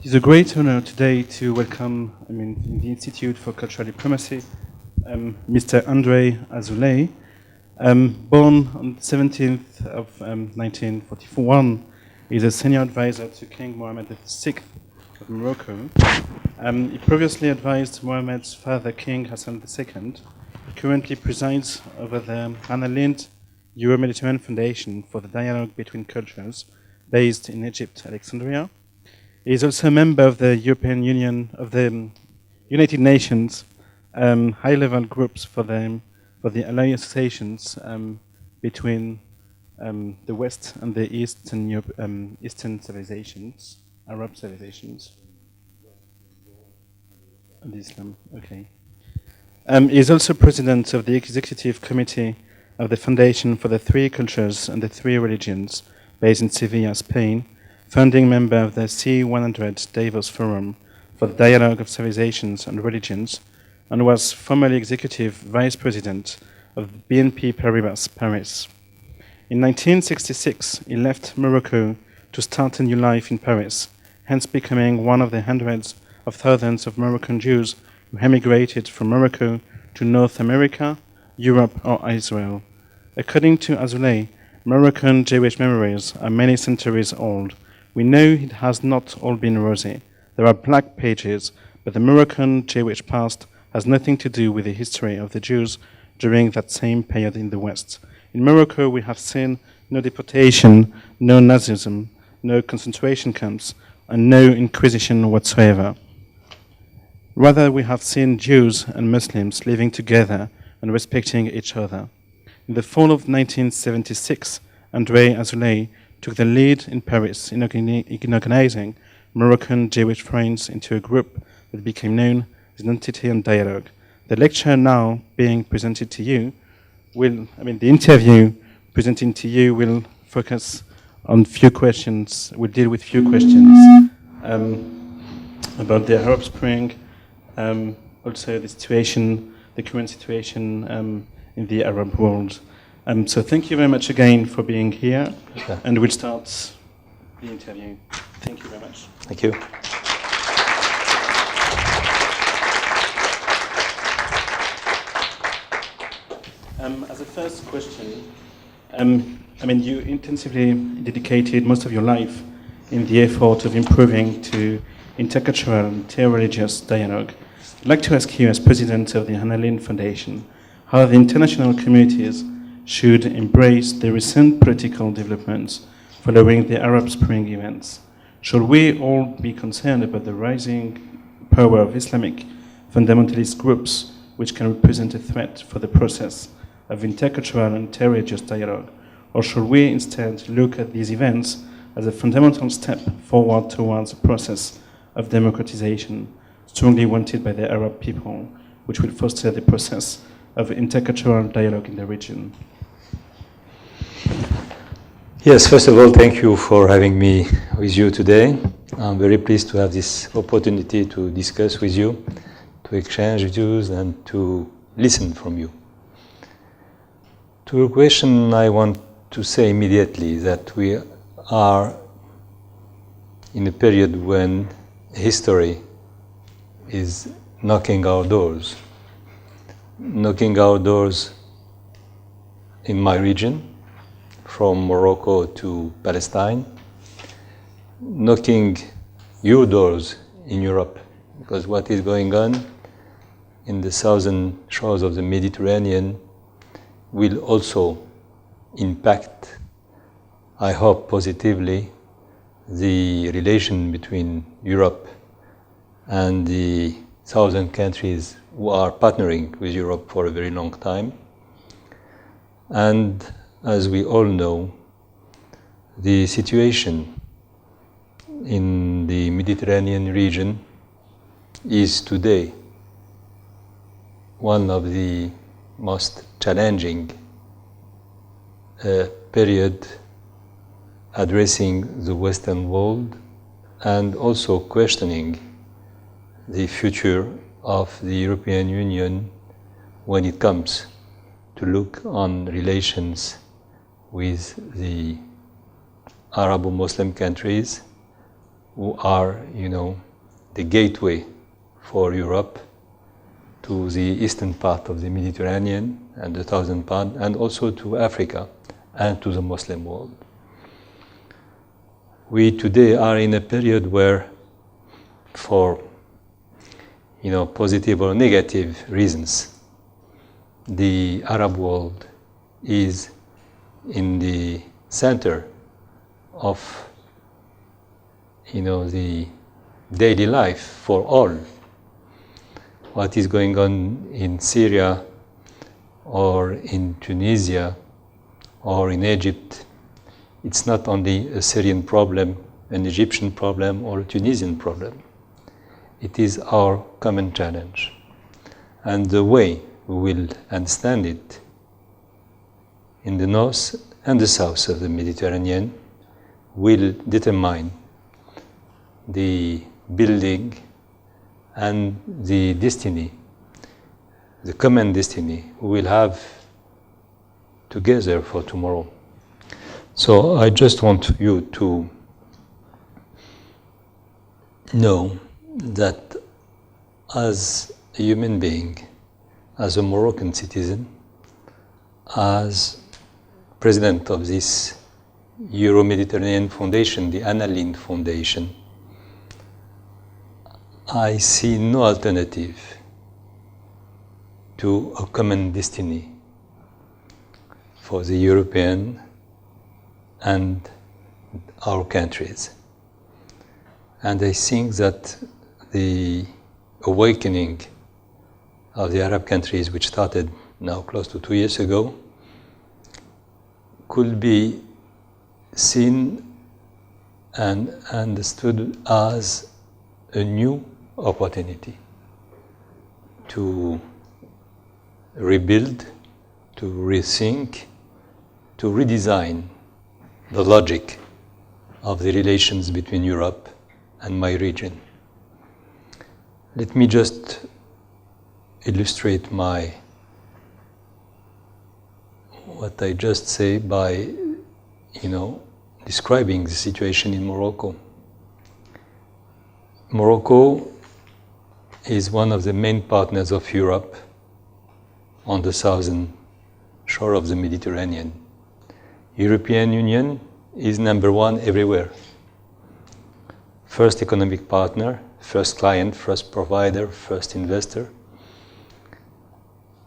It is a great honor today to welcome, in the Institute for Cultural Diplomacy, Mr. André Azoulay. Born on the 17th of 1941, he is a senior advisor to King Mohammed VI of Morocco. He previously advised Mohammed's father, King Hassan II. He currently presides over the Lindh Euro-Mediterranean Foundation for the Dialogue Between Cultures, based in Egypt, Alexandria. He is also a member of the European Union, of the United Nations high-level groups for the alliance associations between the West and the Eastern civilizations, Arab civilizations, and Islam. Okay. He is also president of the executive committee of the Foundation for the Three Cultures and the Three Religions, based in Sevilla, Spain, founding member of the C100 Davos Forum for the Dialogue of Civilizations and Religions, and was formerly executive vice president of BNP Paribas Paris. In 1966, he left Morocco to start a new life in Paris, hence becoming one of the hundreds of thousands of Moroccan Jews who emigrated from Morocco to North America, Europe, or Israel. According to Azoulay, Moroccan Jewish memories are many centuries old. We know it has not all been rosy. There are black pages, but the Moroccan Jewish past has nothing to do with the history of the Jews during that same period in the West. In Morocco, we have seen no deportation, no Nazism, no concentration camps, and no Inquisition whatsoever. Rather, we have seen Jews and Muslims living together and respecting each other. In the fall of 1976, André Azoulay took the lead in Paris in organizing Moroccan Jewish friends into a group that became known as Identity and Dialogue. The lecture now being presented to you the interview presented to you will focus on few questions, will deal with few questions about the Arab Spring, also the situation, the current situation in the Arab world. So thank you very much again for being here, and we'll start the interview. Thank you very much. Thank you. As a first question, you intensively dedicated most of your life in the effort of improving to intercultural and interreligious dialogue. I'd like to ask you, as president of the Hannah Lindh Foundation, how the international communities should embrace the recent political developments following the Arab Spring events. Should we all be concerned about the rising power of Islamic fundamentalist groups, which can represent a threat for the process of intercultural and interreligious dialogue? Or should we instead look at these events as a fundamental step forward towards a process of democratization strongly wanted by the Arab people, which will foster the process of intercultural dialogue in the region? Yes, first of all, thank you for having me with you today. I'm very pleased to have this opportunity to discuss with you, to exchange views, and to listen from you. To your question, I want to say immediately that we are in a period when history is knocking our doors in my region, from Morocco to Palestine, knocking your doors in Europe, because what is going on in the southern shores of the Mediterranean will also impact, I hope positively, the relation between Europe and the southern countries who are partnering with Europe for a very long time. And as we all know, the situation in the Mediterranean region is today one of the most challenging period addressing the Western world and also questioning the future of the European Union when it comes to look on relations with the Arab-Muslim countries who are, the gateway for Europe to the eastern part of the Mediterranean and the southern part, and also to Africa and to the Muslim world. We today are in a period where, for positive or negative reasons, the Arab world is in the center of the daily life for all. What is going on in Syria or in Tunisia or in Egypt, it's not only a Syrian problem, an Egyptian problem, or a Tunisian problem. It is our common challenge. And the way we will understand it in the north and the south of the Mediterranean will determine the building and the destiny, the common destiny we will have together for tomorrow. So I just want you to know that as a human being, as a Moroccan citizen, as president of this Euro-Mediterranean Foundation, the Lindh Foundation, I see no alternative to a common destiny for the European and our countries. And I think that the awakening of the Arab countries, which started now close to 2 years ago, could be seen and understood as a new opportunity to rebuild, to rethink, to redesign the logic of the relations between Europe and my region. Let me just illustrate what I just say by, describing the situation in Morocco. Morocco is one of the main partners of Europe on the southern shore of the Mediterranean. European Union is number one everywhere. First economic partner, first client, first provider, first investor.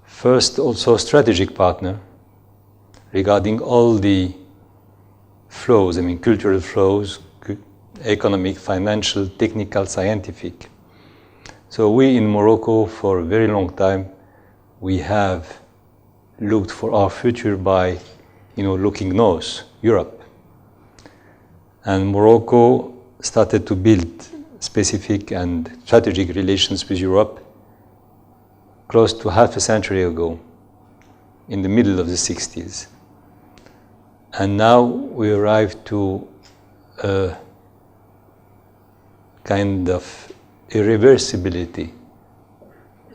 First also strategic partner regarding all the flows, cultural flows, economic, financial, technical, scientific. So we in Morocco for a very long time, we have looked for our future by, looking north, Europe. And Morocco started to build specific and strategic relations with Europe close to half a century ago, in the middle of the 60s. And now we arrived to a kind of irreversibility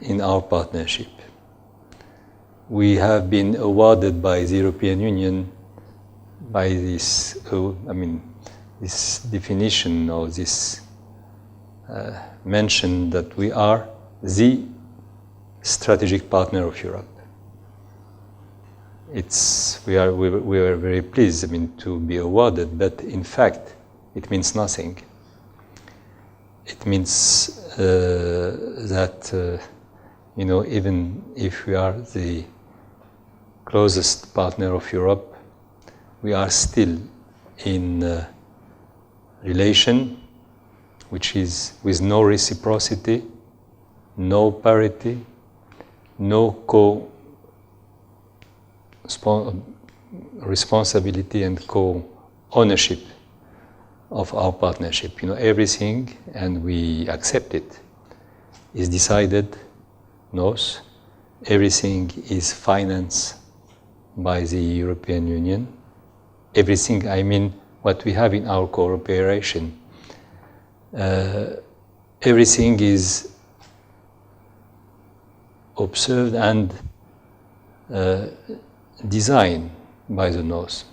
in our partnership. We have been awarded by the European Union by this, this definition or this mention that we are the strategic partner of Europe. We are very pleased, to be awarded, but in fact, it means nothing. It means that, even if we are the closest partner of Europe, we are still in a relation which is with no reciprocity, no parity, no responsibility and co-ownership of our partnership. Everything, and we accept it, is decided north. Everything is financed by the European Union. Everything, what we have in our cooperation. Everything is observed and designed by the North.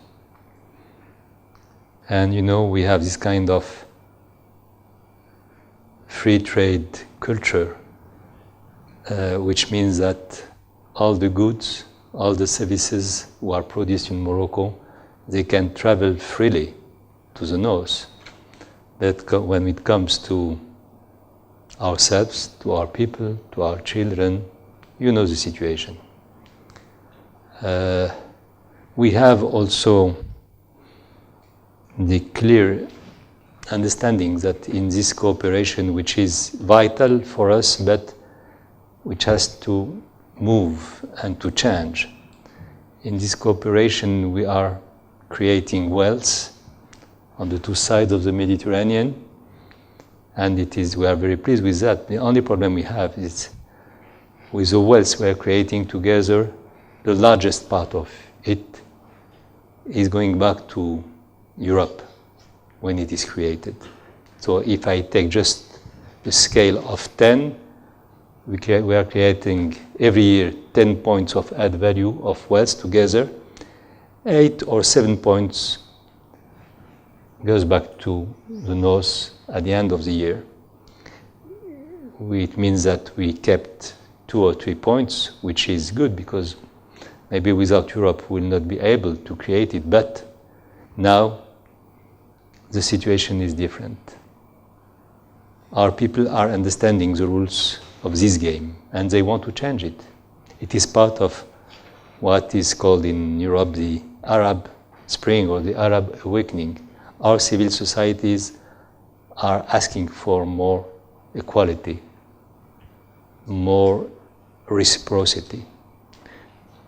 And we have this kind of free trade culture, which means that all the goods, all the services who are produced in Morocco, they can travel freely to the north. But when it comes to ourselves, to our people, to our children, you know the situation. We have also the clear understanding that in this cooperation, which is vital for us, but which has to move and to change. In this cooperation, we are creating wealth on the two sides of the Mediterranean, and we are very pleased with that. The only problem we have is with the wealth we are creating together, the largest part of it is going back to Europe when it is created. So if I take just the scale of 10, we are creating every year 10 points of add value of wealth together. 8 or 7 points goes back to the north at the end of the year. It means that we kept 2 or 3 points, which is good because maybe without Europe we will not be able to create it. But now the situation is different. Our people are understanding the rules of this game and they want to change it. It is part of what is called in Europe the Arab Spring or the Arab Awakening. Our civil societies are asking for more equality, more reciprocity,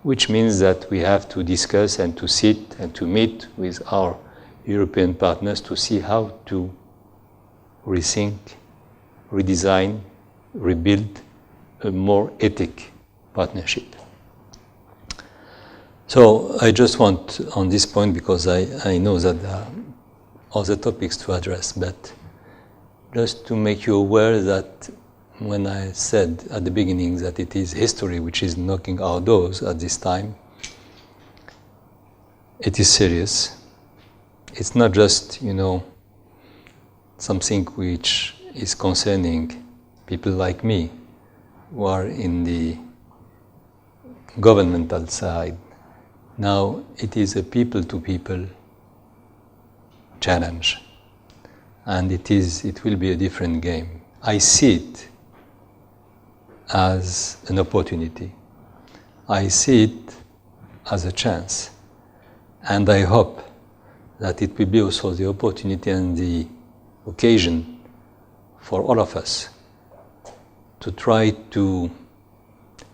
which means that we have to discuss and to sit and to meet with our European partners to see how to rethink, redesign, rebuild a more ethic partnership. So I just want on this point, because I know that there are other topics to address, but just to make you aware that when I said at the beginning that it is history which is knocking our doors at this time, it is serious. It's not just, something which is concerning people like me who are in the governmental side. Now it is a people-to-people challenge, and it will be a different game. I see it as an opportunity. I see it as a chance, and I hope that it will be also the opportunity and the occasion for all of us to try to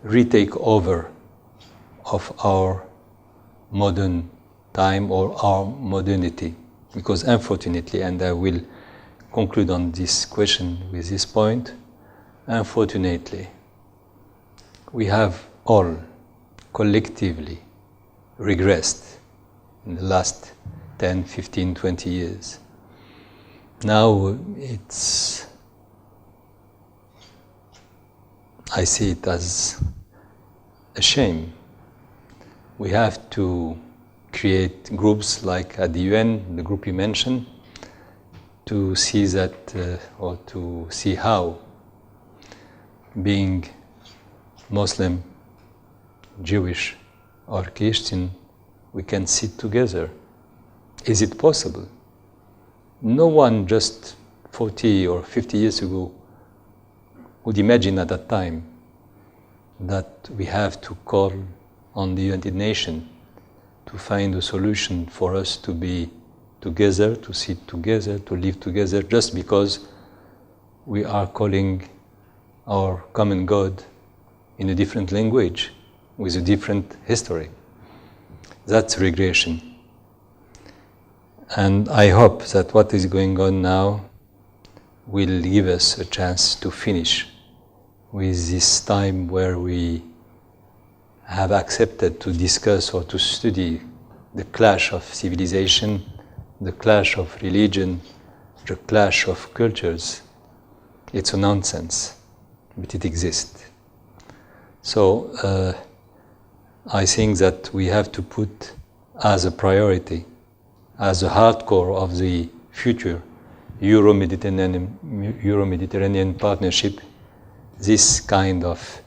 retake over of our modern time or our modernity. Because unfortunately, and I will conclude on this question with this point, unfortunately, we have all collectively regressed in the last 10, 15, 20 years. Now I see it as a shame. We have to create groups like at the UN, the group you mentioned, to see that, or to see how being Muslim, Jewish, or Christian, we can sit together. Is it possible? No one just 40 or 50 years ago would imagine at that time that we have to call on the United Nations to find a solution for us to be together, to sit together, to live together, just because we are calling our common God in a different language, with a different history. That's regression. And I hope that what is going on now will give us a chance to finish with this time where we have accepted to discuss or to study the clash of civilization, the clash of religion, the clash of cultures. It's a nonsense, but it exists. So I think that we have to put as a priority, as a hardcore of the future, Euro-Mediterranean partnership this kind of,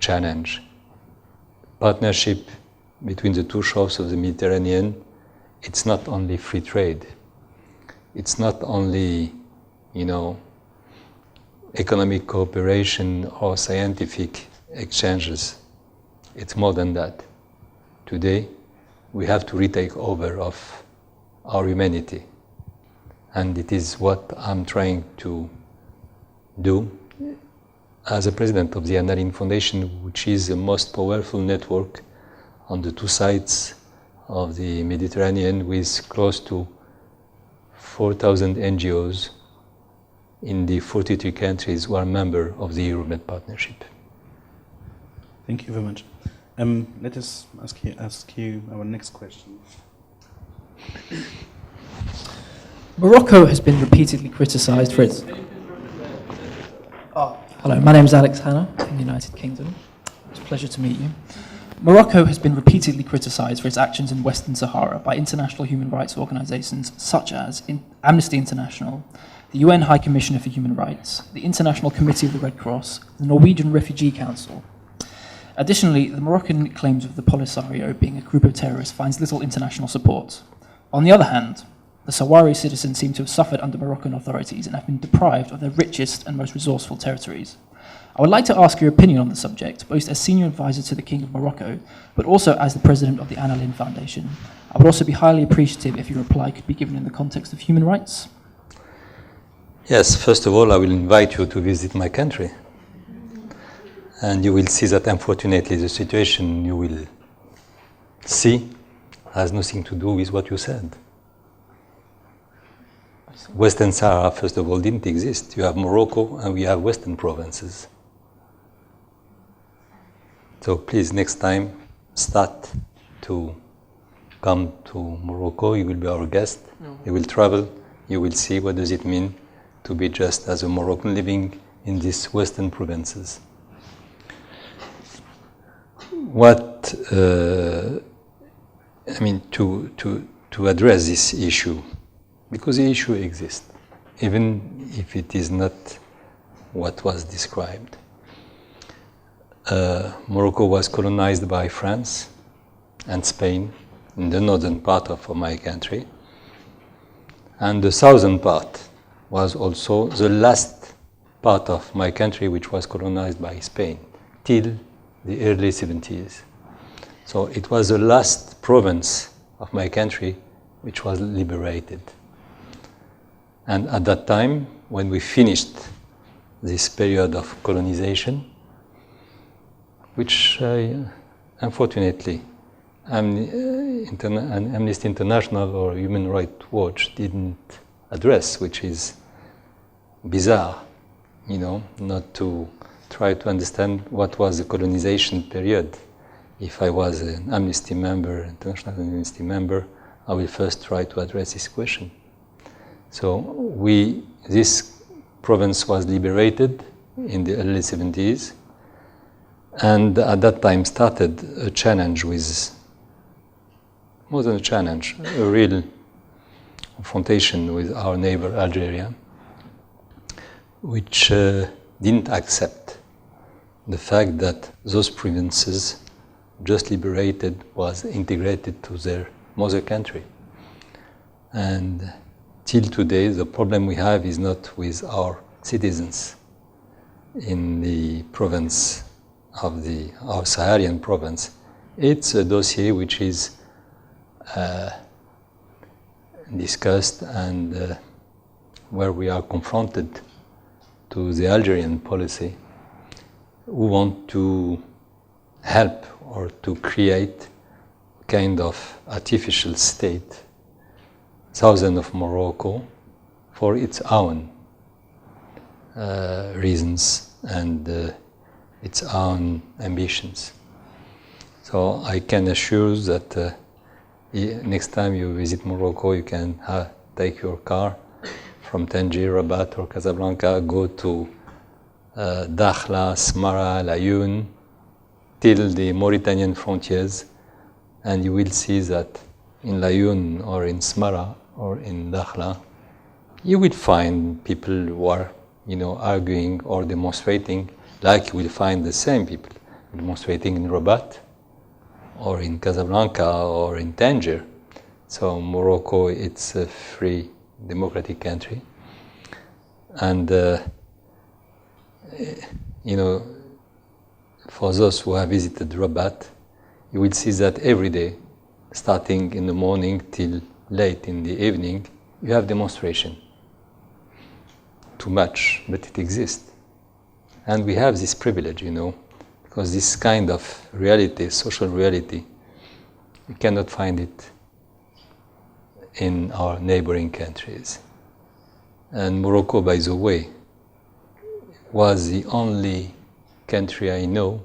challenge. Partnership between the two shores of the Mediterranean, it's not only free trade. It's not only, economic cooperation or scientific exchanges. It's more than that. Today, we have to retake over of our humanity. And it is what I'm trying to do as a president of the Anna Lindh Foundation, which is the most powerful network on the two sides of the Mediterranean, with close to 4,000 NGOs in the 43 countries who are members of the Euro-Med partnership. Thank you very much. Let us ask you our next question. Morocco has been repeatedly criticised for its... Hello, my name is Alex Hanna from the United Kingdom. It's a pleasure to meet you. Morocco has been repeatedly criticised for its actions in Western Sahara by international human rights organisations such as Amnesty International, the UN High Commissioner for Human Rights, the International Committee of the Red Cross, the Norwegian Refugee Council. Additionally, the Moroccan claims of the Polisario being a group of terrorists finds little international support. On the other hand, the Sahrawi citizens seem to have suffered under Moroccan authorities and have been deprived of their richest and most resourceful territories. I would like to ask your opinion on the subject, both as senior advisor to the King of Morocco, but also as the president of the Anna Lindh Foundation. I would also be highly appreciative if your reply could be given in the context of human rights. Yes, first of all, I will invite you to visit my country. And you will see that, unfortunately, the situation you will see has nothing to do with what you said. Western Sahara, first of all, didn't exist. You have Morocco and we have Western provinces. So please, next time, start to come to Morocco. You will be our guest. You will travel. You will see what does it mean to be just as a Moroccan living in these Western provinces. What, to address this issue, because the issue exists, even if it is not what was described. Morocco was colonized by France and Spain in the northern part of my country, and the southern part was also the last part of my country which was colonized by Spain till the early 70s. So it was the last province of my country which was liberated. And at that time, when we finished this period of colonization, which unfortunately Amnesty International or Human Rights Watch didn't address, which is bizarre, not to try to understand what was the colonization period. If I was an Amnesty member, international Amnesty member, I will first try to address this question. So this province was liberated in the early 70s, and at that time started a challenge with, more than a challenge, a real confrontation with our neighbor Algeria, which didn't accept the fact that those provinces just liberated was integrated to their mother country. And till today, the problem we have is not with our citizens in the province of our Saharian province. It's a dossier which is discussed and where we are confronted to the Algerian policy, who want to help or to create a kind of artificial state, southern of Morocco, for its own reasons and its own ambitions. So I can assure you that next time you visit Morocco, you can take your car from Tangier, Rabat or Casablanca, go to Dakhla, Smara, Laayoune, till the Mauritanian frontiers, and you will see that in Laayoune or in Smara or in Dakhla, you will find people who are, arguing or demonstrating, like you will find the same people demonstrating in Rabat, or in Casablanca, or in Tangier. So Morocco, it's a free, democratic country. And, for those who have visited Rabat, you will see that every day, starting in the morning till late in the evening, you have demonstration. Too much, but it exists. And we have this privilege, because this kind of reality, social reality, you cannot find it in our neighboring countries. And Morocco, by the way, was the only country I know,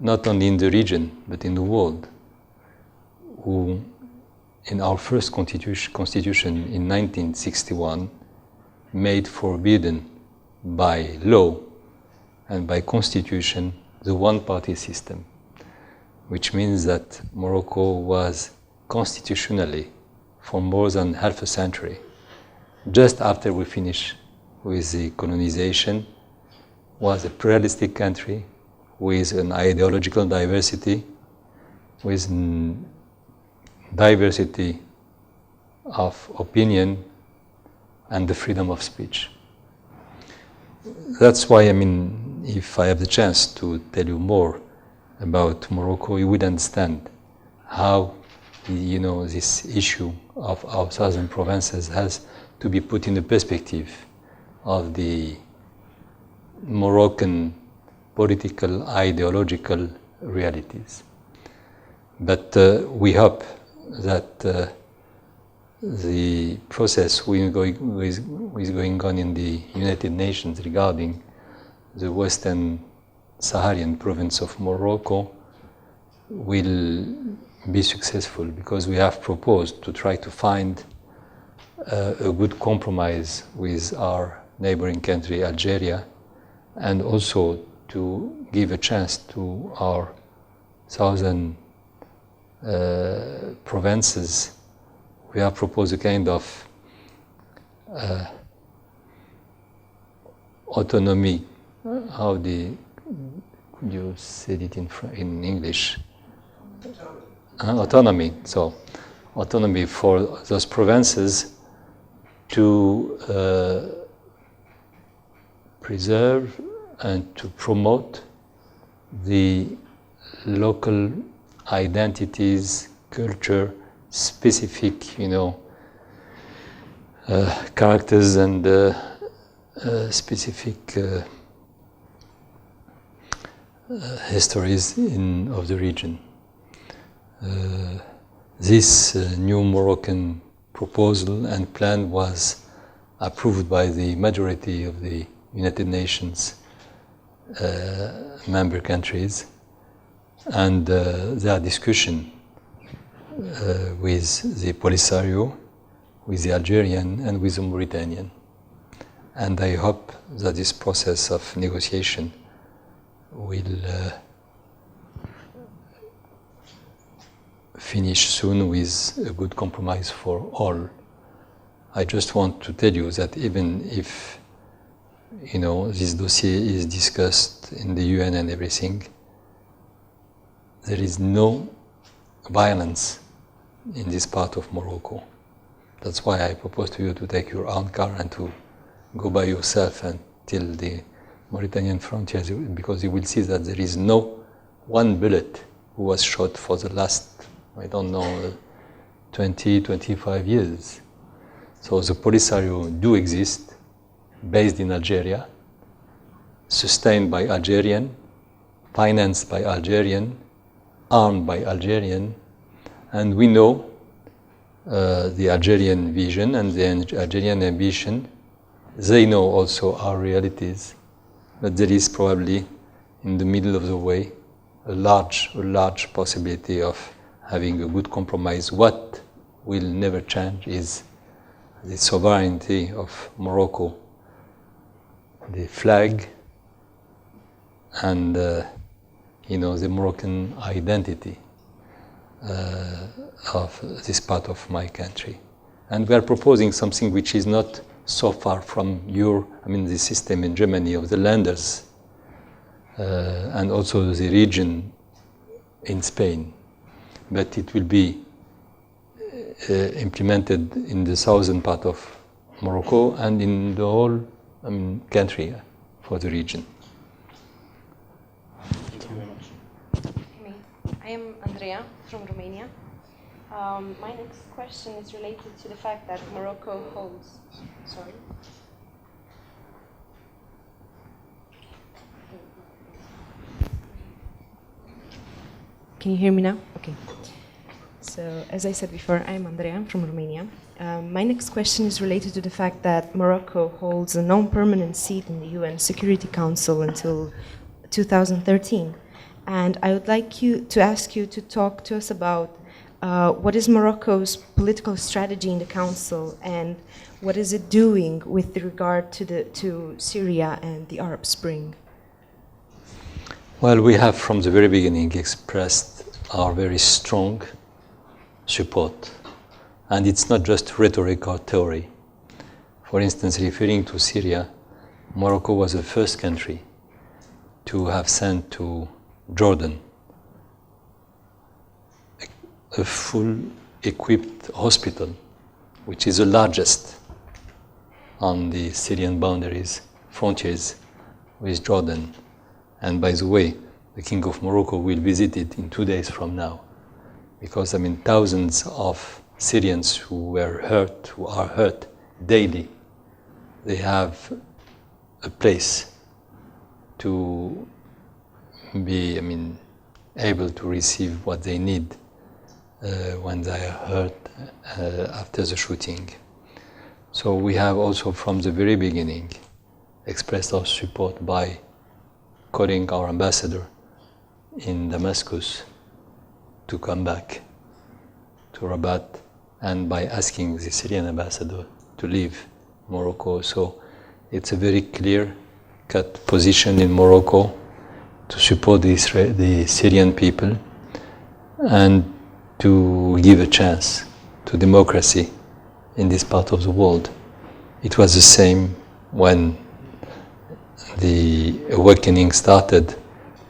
not only in the region, but in the world, who, in our first constitution in 1961, made forbidden by law and by constitution the one-party system, which means that Morocco was constitutionally, for more than half a century, just after we finished with the colonization, was a pluralistic country with an ideological diversity, with diversity of opinion and the freedom of speech. That's why, if I have the chance to tell you more about Morocco, you would understand how, this issue of our southern provinces has to be put in the perspective of the Moroccan political, ideological realities. But we hope that the process is going on in the United Nations regarding the Western Saharan province of Morocco will be successful, because we have proposed to try to find a good compromise with our neighboring country, Algeria, and also to give a chance to our southern provinces. We have proposed a kind of autonomy. How could you say it in English? Autonomy. So, autonomy for those provinces to preserve and to promote the local identities, culture, specific, characters and specific histories of the region. This new Moroccan proposal and plan was approved by the majority of the United Nations member countries, and there are discussions with the Polisario, with the Algerian, and with the Mauritanian. And I hope that this process of negotiation will finish soon with a good compromise for all. I just want to tell you that even if this dossier is discussed in the UN and everything, there is no violence in this part of Morocco. That's why I propose to you to take your own car and to go by yourself until the Mauritanian frontiers, because you will see that there is no one bullet who was shot for the last, 20, 25 years. So the Polisario do exist, based in Algeria, sustained by Algerian, financed by Algerian, armed by Algerian, and we know the Algerian vision and the Algerian ambition. They know also our realities, but there is probably in the middle of the way a large possibility of having a good compromise. What will never change is the sovereignty of Morocco, the flag, and the Moroccan identity of this part of my country. And we are proposing something which is not so far from the system in Germany of the landers, and also the region in Spain. But it will be implemented in the southern part of Morocco and in the whole country for the region. Thank you very much. I am Andrea from Romania. My next question is related to the fact that Morocco holds. Sorry. Can you hear me now? Okay. So, as I said before, I'm Andrea from Romania. My next question is related to the fact that Morocco holds a non-permanent seat in the UN Security Council until 2013. And I would like to ask you to talk to us about what is Morocco's political strategy in the Council, and what is it doing with regard to Syria and the Arab Spring? Well, we have from the very beginning expressed our very strong support. And it's not just rhetoric or theory. For instance, referring to Syria, Morocco was the first country to have sent to Jordan a full equipped hospital, which is the largest on the Syrian boundaries, frontiers with Jordan. And by the way, the King of Morocco will visit it in 2 days from now, because thousands of Syrians who are hurt daily, they have a place to be, able to receive what they need when they are hurt after the shooting. So we have also from the very beginning expressed our support by calling our ambassador in Damascus to come back to Rabat, and by asking the Syrian ambassador to leave Morocco. So it's a very clear-cut position in Morocco to support the Syrian people and to give a chance to democracy in this part of the world. It was the same when the awakening started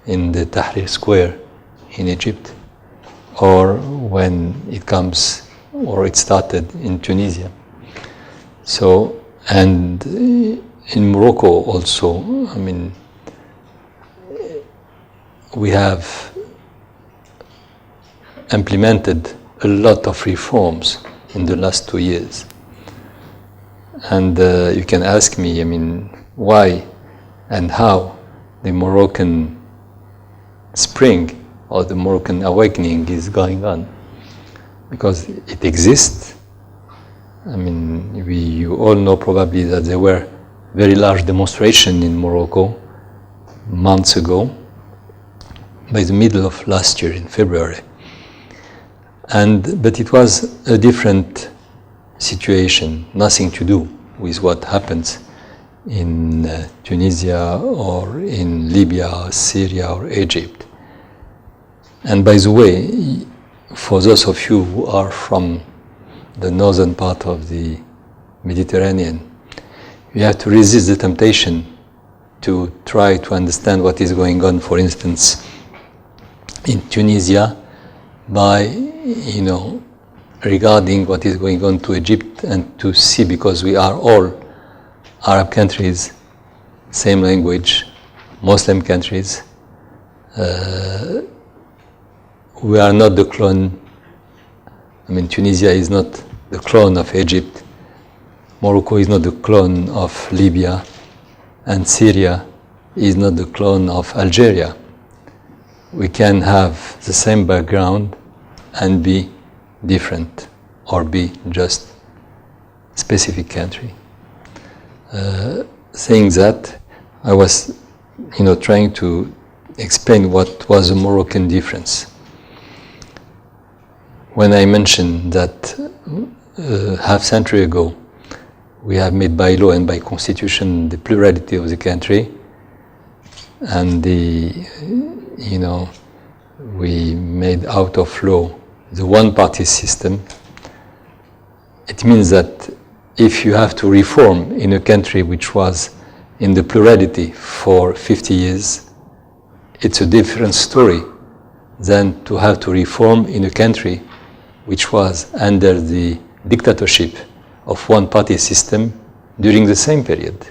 in the Tahrir Square in Egypt, or when it started in Tunisia. So, and in Morocco also, we have implemented a lot of reforms in the last 2 years. And you can ask me, why and how the Moroccan spring or the Moroccan awakening is going on. Because it exists. You all know probably that there were very large demonstrations in Morocco months ago, by the middle of last year in February. But it was a different situation, nothing to do with what happens in Tunisia or in Libya or Syria or Egypt. And by the way, for those of you who are from the northern part of the Mediterranean, you have to resist the temptation to try to understand what is going on, for instance, in Tunisia, by, regarding what is going on to Egypt, and to see, because we are all Arab countries, same language, Muslim countries, we are not the clone. Tunisia is not the clone of Egypt. Morocco is not the clone of Libya. And Syria is not the clone of Algeria. We can have the same background and be different, or be just specific country. Saying that, I was, trying to explain what was the Moroccan difference. When I mentioned that half century ago, we have made by law and by constitution the plurality of the country, and we made out of law the one-party system. it means that if you have to reform in a country which was in the plurality for 50 years, it's a different story than to have to reform in a country which was under the dictatorship of one-party system during the same period.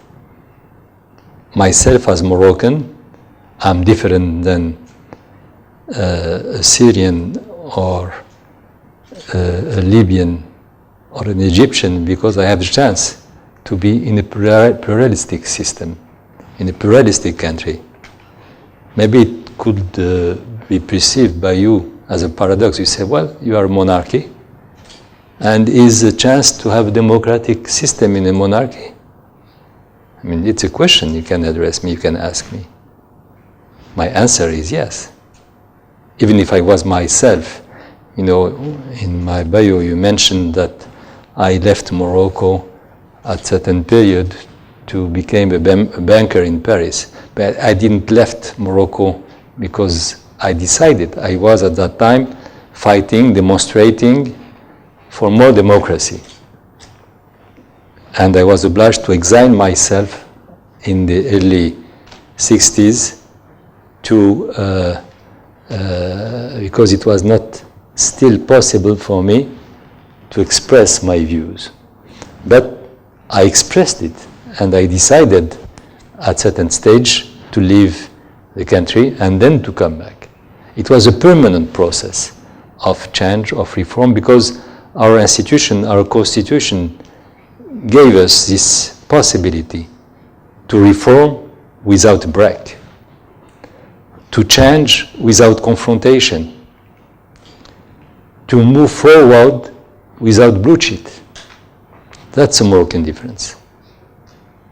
Myself as Moroccan, I'm different than a Syrian or a Libyan or an Egyptian because I have the chance to be in a pluralistic system, in a pluralistic country. Maybe it could be perceived by you as a paradox. You say, well, you are a monarchy, and is a chance to have a democratic system in a monarchy? I mean, it's a question you can address me, you can ask me. My answer is yes. Even if I was myself, you know, in my bio you mentioned that I left Morocco at a certain period to become a banker in Paris. But I didn't left Morocco because I decided. I was at that time fighting, demonstrating for more democracy. And I was obliged to exile myself in the early 60s because it was not still possible for me to express my views. But I expressed it, and I decided at a certain stage to leave the country and then to come back. It was a permanent process of change, of reform, because our institution, our constitution, gave us this possibility to reform without break, to change without confrontation, to move forward without bullshit. That's a Moroccan difference.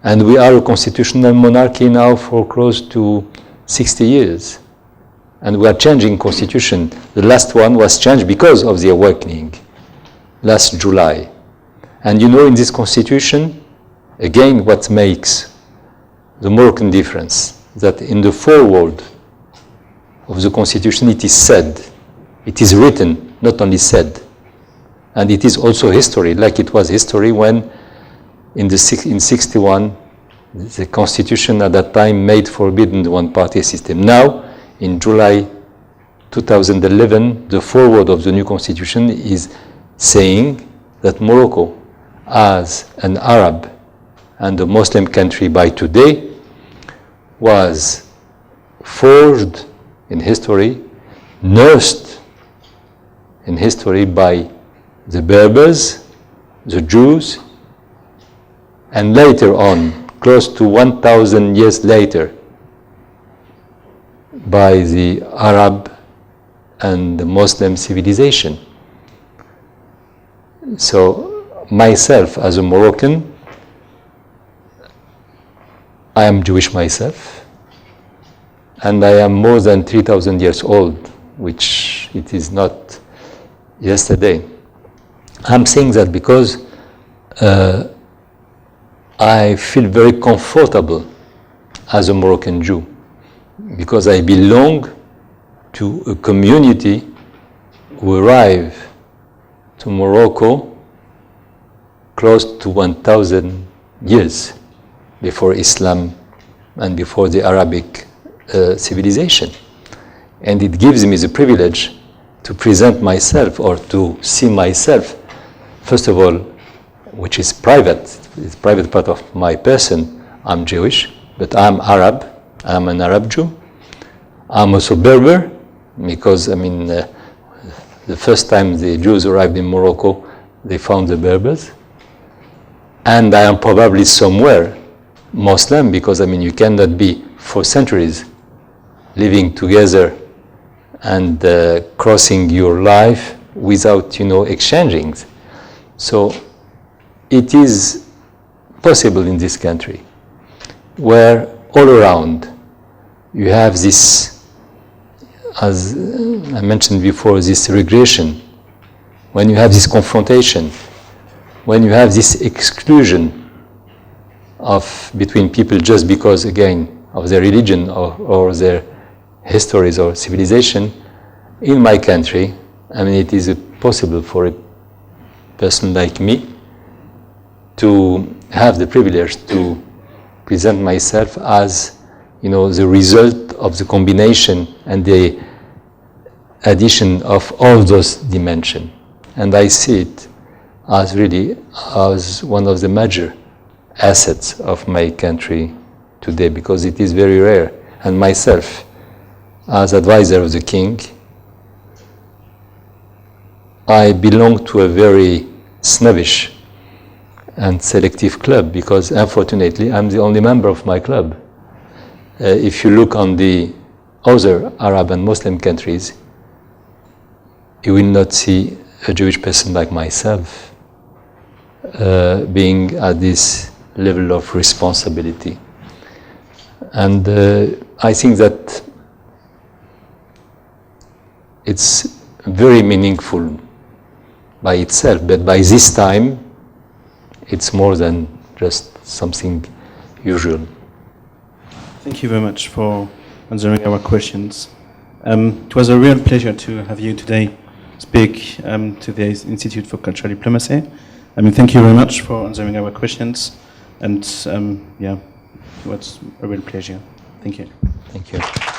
And we are a constitutional monarchy now for close to 60 years. And we are changing constitution. The last one was changed because of the awakening, last July. And you know, in this constitution, again, what makes the Moroccan difference, that in the foreword of the constitution it is said, it is written, not only said. And it is also history, like it was history when in 61, the constitution at that time made forbidden the one-party system. Now, in July 2011, the foreword of the new constitution is saying that Morocco, as an Arab and a Muslim country by today, was forged in history, nursed in history by the Berbers, the Jews, and later on, close to 1,000 years later, by the Arab and the Muslim civilization. So, myself as a Moroccan, I am Jewish myself, and I am more than 3,000 years old, which it is not yesterday. I'm saying that because I feel very comfortable as a Moroccan Jew, because I belong to a community who arrived to Morocco close to 1,000 years before Islam and before the Arabic civilization. And it gives me the privilege to present myself or to see myself, first of all, which is private, it's private part of my person. I'm Jewish, but I'm Arab, I'm an Arab Jew. I'm also Berber, because the first time the Jews arrived in Morocco, they found the Berbers. And I am probably somewhere Muslim, because you cannot be for centuries living together and crossing your life without, exchanging. So it is possible in this country, where all around you have this, as I mentioned before, this regression, when you have this confrontation, when you have this exclusion between people just because, again, of their religion or their histories or civilization. In my country, it is possible for a person like me to have the privilege to present myself as, the result of the combination and the addition of all those dimensions. And I see it as really as one of the major assets of my country today, because it is very rare. And myself, as advisor of the king, I belong to a very snobbish and selective club, because unfortunately I'm the only member of my club. If you look on the other Arab and Muslim countries, you will not see a Jewish person like myself being at this level of responsibility. And I think that it's very meaningful by itself, but by this time, it's more than just something usual. Thank you very much for answering our questions. It was a real pleasure to have you today speak to the Institute for Cultural Diplomacy. Thank you very much for answering our questions. And it was a real pleasure. Thank you. Thank you.